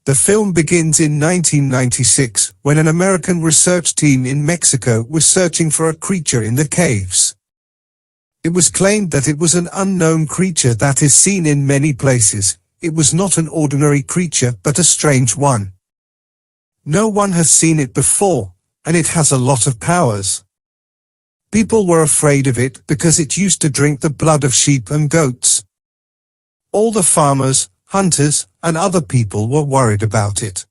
The film begins in 1996, when an American research team in Mexico was searching for a creature in the caves. It was claimed that it was an unknown creature that is seen in many places. It was not an ordinary creature but a strange one. No one has seen it before, and it has a lot of powers. People were afraid of it because it used to drink the blood of sheep and goats. All the farmers, hunters, and other people were worried about it.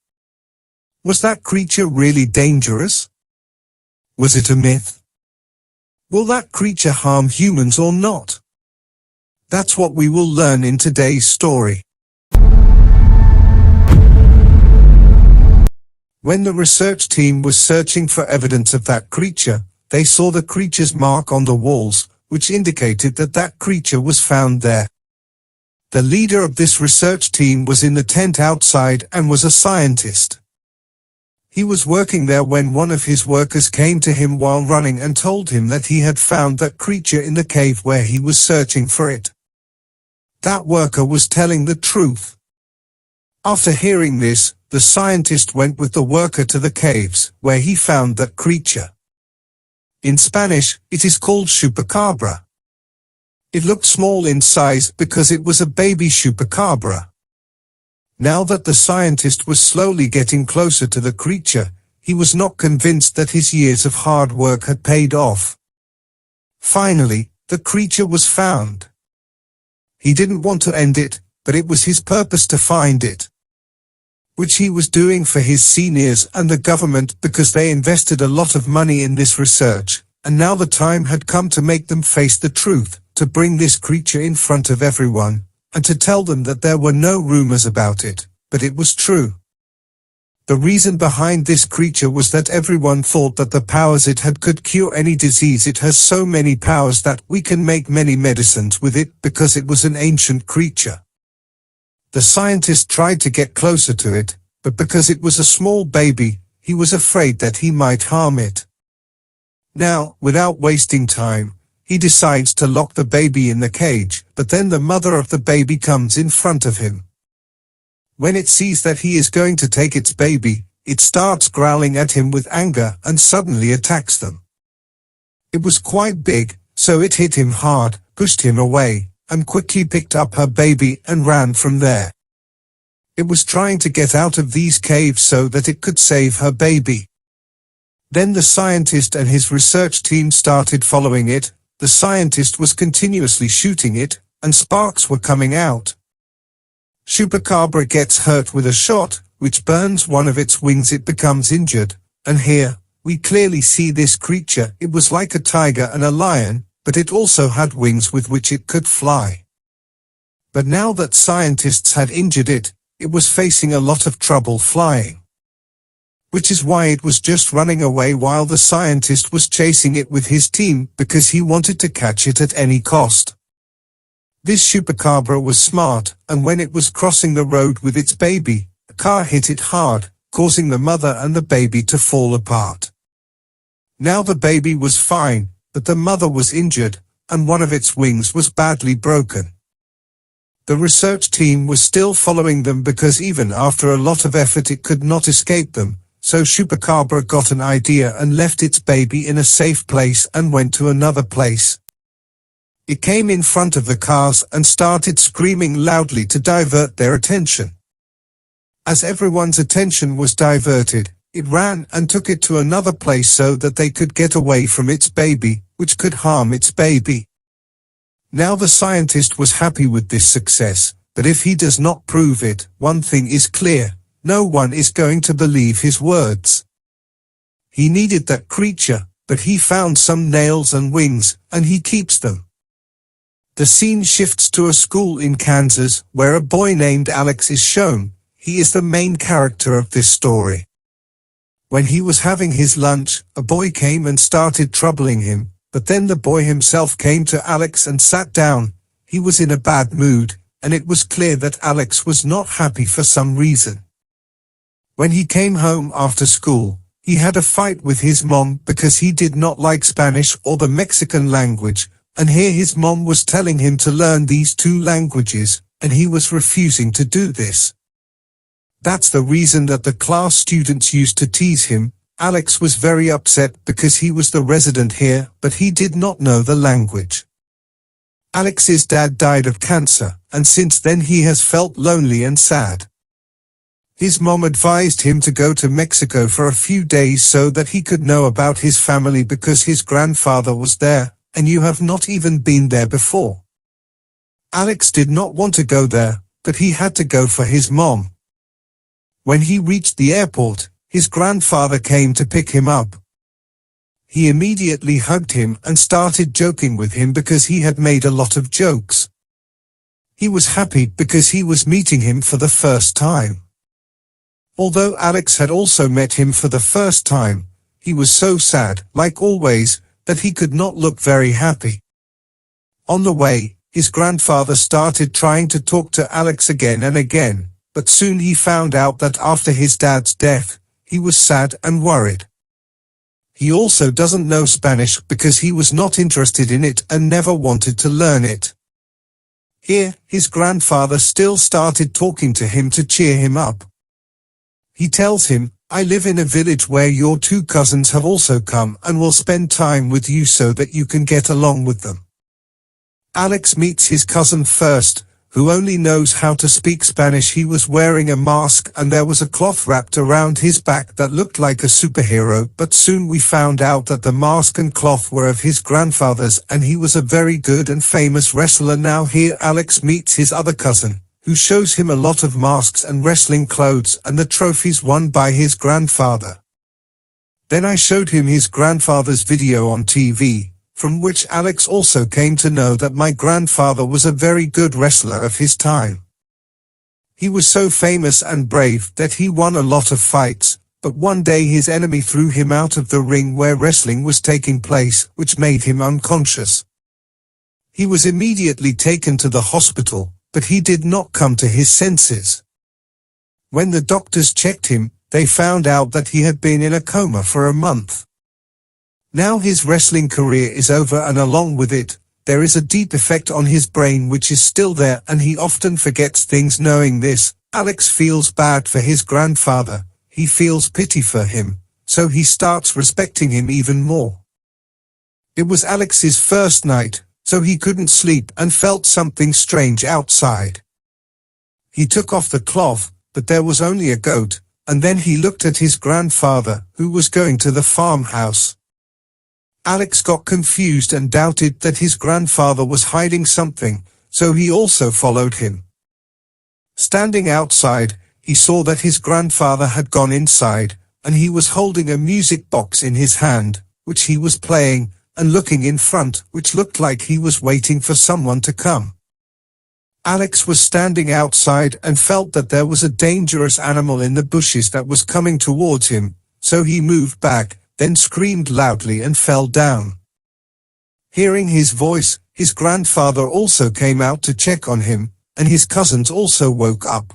Was that creature really dangerous? Was it a myth? Will that creature harm humans or not? That's what we will learn in today's story. When the research team was searching for evidence of that creature, they saw the creature's mark on the walls, which indicated that that creature was found there. The leader of this research team was in the tent outside and was a scientist. He was working there when one of his workers came to him while running and told him that he had found that creature in the cave where he was searching for it. That worker was telling the truth. After hearing this, the scientist went with the worker to the caves, where he found that creature. In Spanish, it is called Chupacabra. It looked small in size because it was a baby Chupacabra. Now that the scientist was slowly getting closer to the creature, he was not convinced that his years of hard work had paid off. Finally, the creature was found. He didn't want to end it, but it was his purpose to find it, which he was doing for his seniors and the government because they invested a lot of money in this research, and now the time had come to make them face the truth, to bring this creature in front of everyone, and to tell them that there were no rumors about it, but it was true. The reason behind this creature was that everyone thought that the powers it had could cure any disease. It has so many powers that we can make many medicines with it because it was an ancient creature. The scientist tried to get closer to it, but because it was a small baby, he was afraid that he might harm it. Now, without wasting time, he decides to lock the baby in the cage, but then the mother of the baby comes in front of him. When it sees that he is going to take its baby, it starts growling at him with anger and suddenly attacks them. It was quite big, so it hit him hard, pushed him away, and quickly picked up her baby and ran from there. It was trying to get out of these caves so that it could save her baby. Then the scientist and his research team started following it. The scientist was continuously shooting it, and sparks were coming out. Chupacabra gets hurt with a shot, which burns one of its wings. It becomes injured, and here, we clearly see this creature. It was like a tiger and a lion, but it also had wings with which it could fly. But now that scientists had injured it, it was facing a lot of trouble flying, which is why it was just running away while the scientist was chasing it with his team because he wanted to catch it at any cost. This Chupacabra was smart, and when it was crossing the road with its baby, a car hit it hard, causing the mother and the baby to fall apart. Now the baby was fine, but the mother was injured, and one of its wings was badly broken. The research team was still following them because even after a lot of effort it could not escape them. So Chupacabra got an idea and left its baby in a safe place and went to another place. It came in front of the cars and started screaming loudly to divert their attention. As everyone's attention was diverted, it ran and took it to another place so that they could get away from its baby, which could harm its baby. Now the scientist was happy with this success, but if he does not prove it, one thing is clear. No one is going to believe his words. He needed that creature, but he found some nails and wings, and he keeps them. The scene shifts to a school in Kansas, where a boy named Alex is shown. He is the main character of this story. When he was having his lunch, a boy came and started troubling him, but then the boy himself came to Alex and sat down. He was in a bad mood, and it was clear that Alex was not happy for some reason. When he came home after school, he had a fight with his mom because he did not like Spanish or the Mexican language, and here his mom was telling him to learn these two languages, and he was refusing to do this. That's the reason that the class students used to tease him. Alex was very upset because he was the resident here, but he did not know the language. Alex's dad died of cancer, and since then he has felt lonely and sad. His mom advised him to go to Mexico for a few days so that he could know about his family because his grandfather was there, and you have not even been there before. Alex did not want to go there, but he had to go for his mom. When he reached the airport, his grandfather came to pick him up. He immediately hugged him and started joking with him because he had made a lot of jokes. He was happy because he was meeting him for the first time. Although Alex had also met him for the first time, he was so sad, like always, that he could not look very happy. On the way, his grandfather started trying to talk to Alex again and again, but soon he found out that after his dad's death, he was sad and worried. He also doesn't know Spanish because he was not interested in it and never wanted to learn it. Here, his grandfather still started talking to him to cheer him up. He tells him, "I live in a village where your two cousins have also come and will spend time with you so that you can get along with them." Alex meets his cousin first, who only knows how to speak Spanish. He was wearing a mask and there was a cloth wrapped around his back that looked like a superhero, but soon we found out that the mask and cloth were of his grandfather's and he was a very good and famous wrestler. Now here Alex meets his other cousin, who shows him a lot of masks and wrestling clothes and the trophies won by his grandfather. Then I showed him his grandfather's video on TV, from which Alex also came to know that my grandfather was a very good wrestler of his time. He was so famous and brave that he won a lot of fights, but one day his enemy threw him out of the ring where wrestling was taking place, which made him unconscious. He was immediately taken to the hospital, but he did not come to his senses. When the doctors checked him, they found out that he had been in a coma for a month. Now his wrestling career is over and along with it, there is a deep effect on his brain which is still there and he often forgets things. Knowing this, Alex feels bad for his grandfather, he feels pity for him, so he starts respecting him even more. It was Alex's first night, so he couldn't sleep and felt something strange outside. He took off the cloth, but there was only a goat, and then he looked at his grandfather, who was going to the farmhouse. Alex got confused and doubted that his grandfather was hiding something, so he also followed him. Standing outside, he saw that his grandfather had gone inside, and he was holding a music box in his hand, which he was playing, and looking in front, which looked like he was waiting for someone to come. Alex was standing outside and felt that there was a dangerous animal in the bushes that was coming towards him, so he moved back, then screamed loudly and fell down. Hearing his voice, his grandfather also came out to check on him, and his cousins also woke up.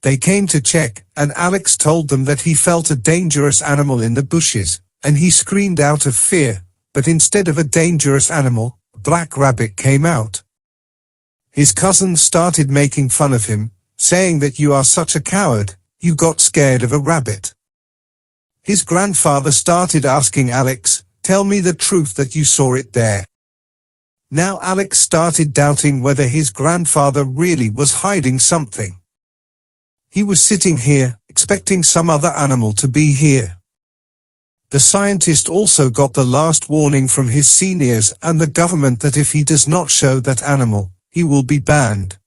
They came to check, and Alex told them that he felt a dangerous animal in the bushes, and he screamed out of fear, but instead of a dangerous animal, a black rabbit came out. His cousins started making fun of him, saying that you are such a coward, you got scared of a rabbit. His grandfather started asking Alex, "Tell me the truth that you saw it there." Now Alex started doubting whether his grandfather really was hiding something. He was sitting here, expecting some other animal to be here. The scientist also got the last warning from his seniors and the government that if he does not show that animal, he will be banned.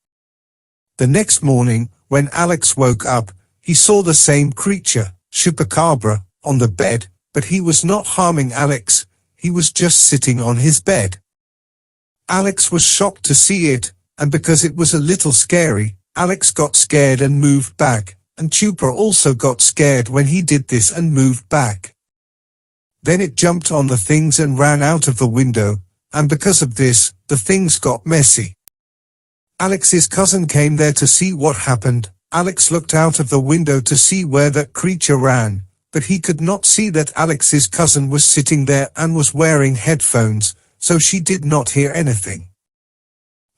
The next morning, when Alex woke up, he saw the same creature, Chupacabra, on the bed, but he was not harming Alex, he was just sitting on his bed. Alex was shocked to see it, and because it was a little scary, Alex got scared and moved back, and Chupa also got scared when he did this and moved back. Then it jumped on the things and ran out of the window, and because of this, the things got messy. Alex's cousin came there to see what happened. Alex looked out of the window to see where that creature ran, but he could not see that Alex's cousin was sitting there and was wearing headphones, so she did not hear anything.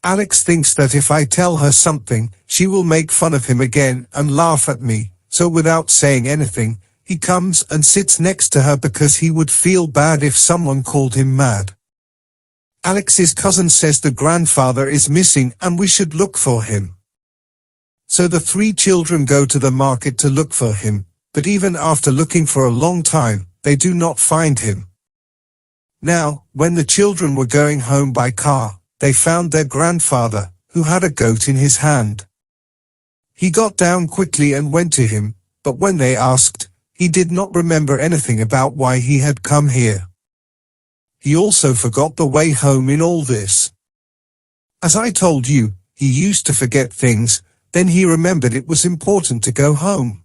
Alex thinks that if I tell her something, she will make fun of him again and laugh at me, so without saying anything, he comes and sits next to her because he would feel bad if someone called him mad. Alex's cousin says the grandfather is missing and we should look for him. So the three children go to the market to look for him, but even after looking for a long time, they do not find him. Now, when the children were going home by car, they found their grandfather, who had a goat in his hand. He got down quickly and went to him, but when they asked, he did not remember anything about why he had come here. He also forgot the way home in all this. As I told you, he used to forget things, then he remembered it was important to go home.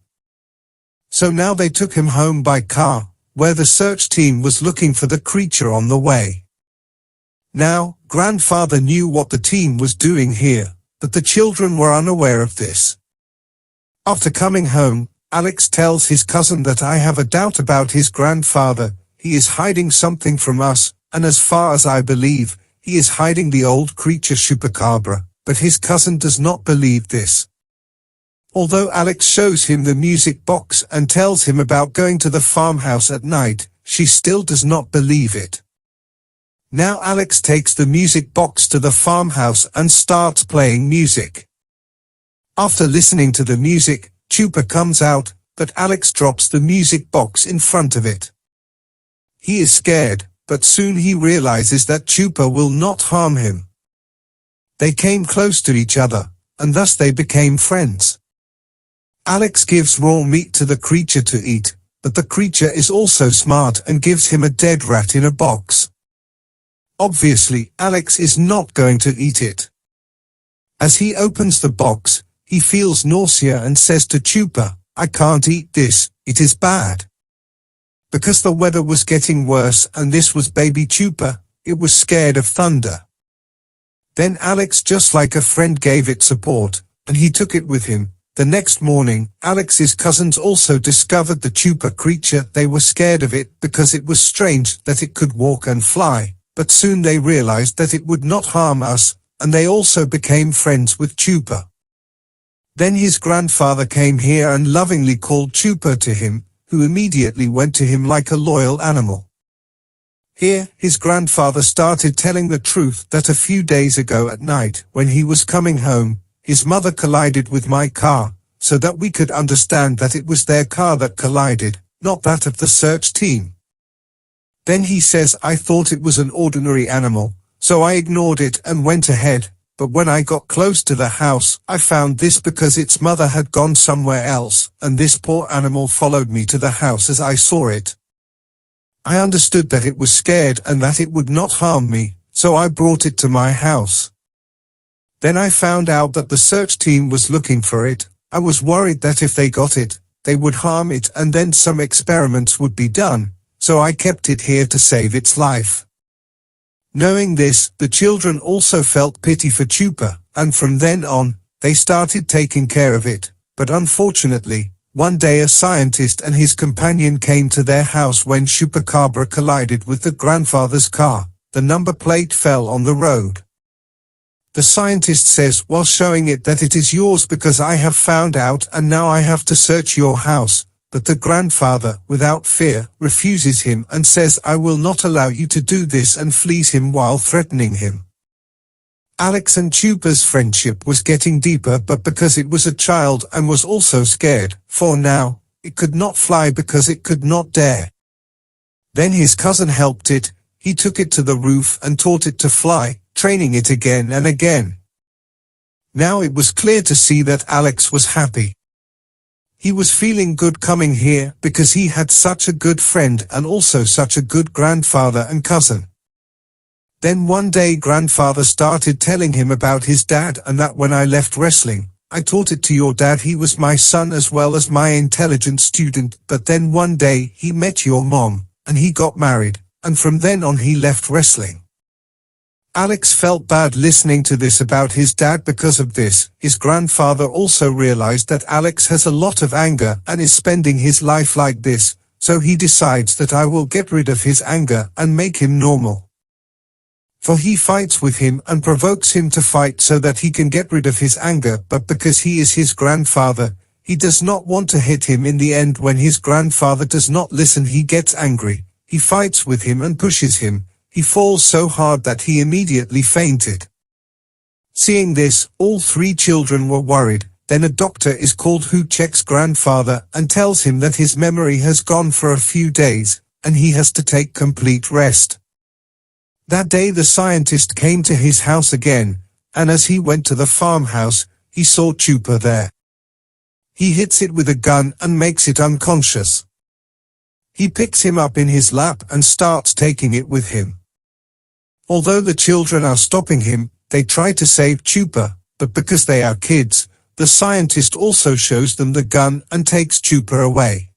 So now they took him home by car, where the search team was looking for the creature on the way. Now, grandfather knew what the team was doing here, but the children were unaware of this. After coming home, Alex tells his cousin that I have a doubt about his grandfather. He is hiding something from us, and as far as I believe, he is hiding the old creature Chupacabra, but his cousin does not believe this. Although Alex shows him the music box and tells him about going to the farmhouse at night, she still does not believe it. Now Alex takes the music box to the farmhouse and starts playing music. After listening to the music, Chupa comes out, but Alex drops the music box in front of it. He is scared, but soon he realizes that Chupa will not harm him. They came close to each other, and thus they became friends. Alex gives raw meat to the creature to eat, but the creature is also smart and gives him a dead rat in a box. Obviously, Alex is not going to eat it. As he opens the box, he feels nausea and says to Chupa, "I can't eat this, it is bad." Because the weather was getting worse and this was baby Chupa, it was scared of thunder. Then Alex, just like a friend, gave it support, and he took it with him. The next morning, Alex's cousins also discovered the Chupa creature. They were scared of it because it was strange that it could walk and fly, but soon they realized that it would not harm us, and they also became friends with Chupa. Then his grandfather came here and lovingly called Chupa to him, who immediately went to him like a loyal animal. Here, his grandfather started telling the truth that a few days ago at night, when he was coming home, his mother collided with my car, so that we could understand that it was their car that collided, not that of the search team. Then he says, "I thought it was an ordinary animal, so I ignored it and went ahead, but when I got close to the house, I found this because its mother had gone somewhere else, and this poor animal followed me to the house as I saw it. I understood that it was scared and that it would not harm me, so I brought it to my house. Then I found out that the search team was looking for it. I was worried that if they got it, they would harm it and then some experiments would be done, so I kept it here to save its life." Knowing this, the children also felt pity for Chupa, and from then on, they started taking care of it, but unfortunately, one day a scientist and his companion came to their house when Chupacabra collided with the grandfather's car. The number plate fell on the road. The scientist says while showing it that it is yours because I have found out and now I have to search your house, but the grandfather, without fear, refuses him and says, "I will not allow you to do this," and flees him while threatening him. Alex and Chupa's friendship was getting deeper, but because it was a child and was also scared, for now, it could not fly because it could not dare. Then his cousin helped it. He took it to the roof and taught it to fly, training it again and again. Now it was clear to see that Alex was happy. He was feeling good coming here because he had such a good friend and also such a good grandfather and cousin. Then one day grandfather started telling him about his dad and that when I left wrestling, I taught it to your dad. He was my son as well as my intelligent student, but then one day he met your mom, and he got married, and from then on he left wrestling. Alex felt bad listening to this about his dad. Because of this, his grandfather also realized that Alex has a lot of anger and is spending his life like this, so he decides that I will get rid of his anger and make him normal. for he fights with him and provokes him to fight so that he can get rid of his anger, but because he is his grandfather, he does not want to hit him. In the end, when his grandfather does not listen, he gets angry. He fights with him and pushes him. He falls so hard that he immediately fainted. Seeing this, all three children were worried. Then a doctor is called who checks grandfather and tells him that his memory has gone for a few days, and he has to take complete rest. That day the scientist came to his house again, and as he went to the farmhouse, he saw Chupa there. He hits it with a gun and makes it unconscious. He picks him up in his lap and starts taking it with him. Although the children are stopping him, they try to save Chupa, but because they are kids, the scientist also shows them the gun and takes Chupa away.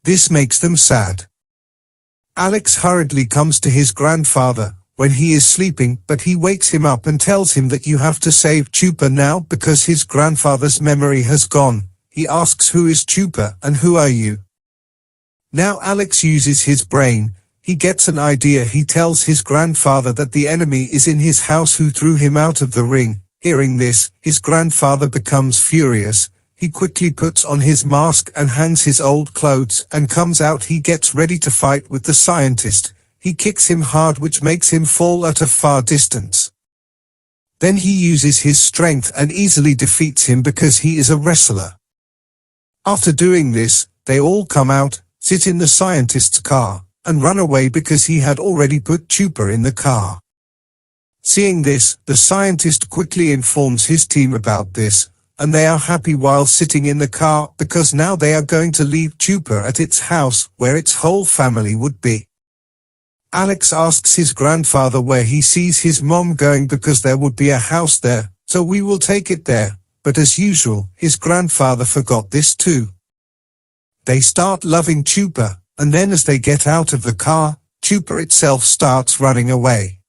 This makes them sad. Alex hurriedly comes to his grandfather when he is sleeping, but he wakes him up and tells him that you have to save Chupa now because his grandfather's memory has gone. He asks, who is Chupa and who are you? Now Alex uses his brain. He gets an idea. He tells his grandfather that the enemy is in his house who threw him out of the ring. Hearing this, his grandfather becomes furious. He quickly puts on his mask and hangs his old clothes and comes out. He gets ready to fight with the scientist. He kicks him hard, which makes him fall at a far distance. Then he uses his strength and easily defeats him because he is a wrestler. After doing this, they all come out, sit in the scientist's car, and run away because he had already put Chupa in the car. Seeing this, the scientist quickly informs his team about this, and they are happy while sitting in the car because now they are going to leave Chupa at its house where its whole family would be. Alex asks his grandfather where he sees his mom going because there would be a house there, so we will take it there, but as usual, his grandfather forgot this too. They start loving Chupa, and then as they get out of the car, Chupa itself starts running away.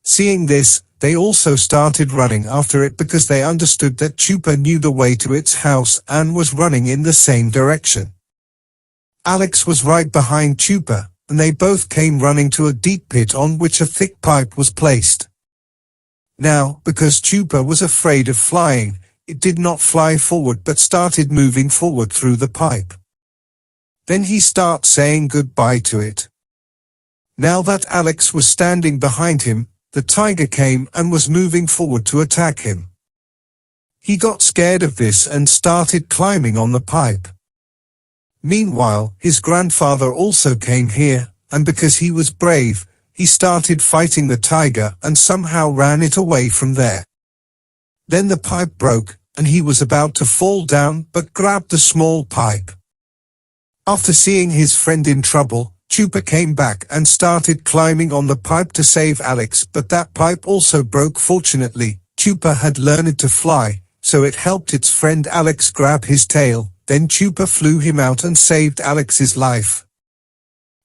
Seeing this, they also started running after it because they understood that Chupa knew the way to its house and was running in the same direction. Alex was right behind Chupa, and they both came running to a deep pit on which a thick pipe was placed. Now, because Chupa was afraid of flying, it did not fly forward but started moving forward through the pipe. Then he starts saying goodbye to it. Now that Alex was standing behind him, the tiger came and was moving forward to attack him. He got scared of this and started climbing on the pipe. Meanwhile, his grandfather also came here, and because he was brave, he started fighting the tiger and somehow ran it away from there. Then the pipe broke, and he was about to fall down but grabbed the small pipe. After seeing his friend in trouble, Chupa came back and started climbing on the pipe to save Alex, but that pipe also broke. Fortunately, Chupa had learned to fly, so it helped its friend Alex grab his tail. Then Chupa flew him out and saved Alex's life.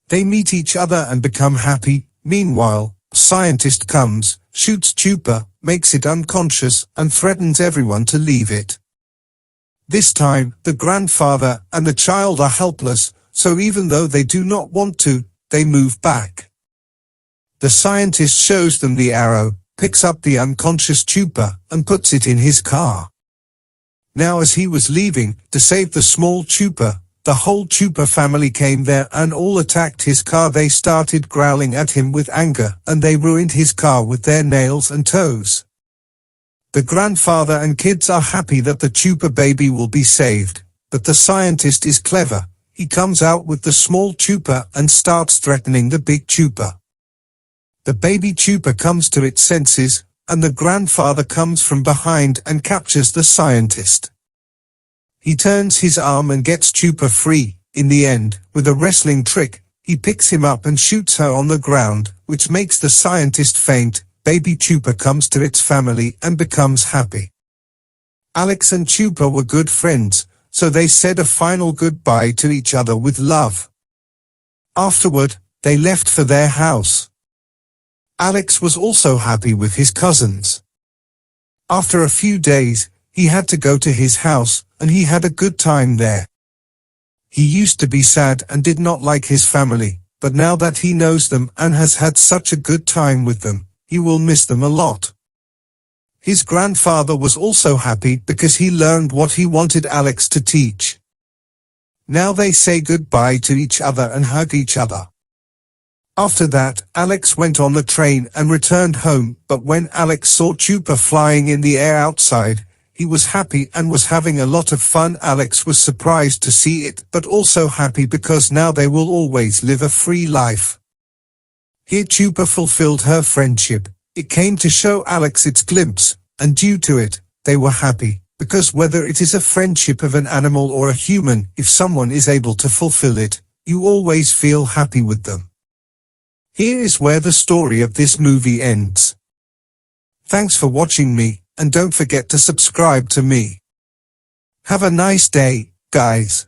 They meet each other and become happy. Meanwhile, a scientist comes, shoots Chupa, makes it unconscious, and threatens everyone to leave it. This time, the grandfather and the child are helpless, so even though they do not want to, they move back. The scientist shows them the arrow, picks up the unconscious Chupa, and puts it in his car. Now as he was leaving, to save the small Chupa, the whole Chupa family came there and all attacked his car. They started growling at him with anger, and they ruined his car with their nails and toes. The grandfather and kids are happy that the Chupa baby will be saved, but the scientist is clever. He comes out with the small Chupa and starts threatening the big Chupa. The baby Chupa comes to its senses, and the grandfather comes from behind and captures the scientist. He turns his arm and gets Chupa free. In the end, with a wrestling trick, he picks him up and shoots her on the ground, which makes the scientist faint. Baby Chupa comes to its family and becomes happy. Alex and Chupa were good friends, so they said a final goodbye to each other with love. Afterward, they left for their house. Alex was also happy with his cousins. After a few days, he had to go to his house, and he had a good time there. He used to be sad and did not like his family, but now that he knows them and has had such a good time with them, he will miss them a lot. His grandfather was also happy because he learned what he wanted Alex to teach. Now they say goodbye to each other and hug each other. After that, Alex went on the train and returned home, but when Alex saw Chupa flying in the air outside, he was happy and was having a lot of fun. Alex was surprised to see it, but also happy because now they will always live a free life. Here Chupa fulfilled her friendship. It came to show Alex its glimpse, and due to it, they were happy, because whether it is a friendship of an animal or a human, if someone is able to fulfill it, you always feel happy with them. Here is where the story of this movie ends. Thanks for watching me, and don't forget to subscribe to me. Have a nice day, guys.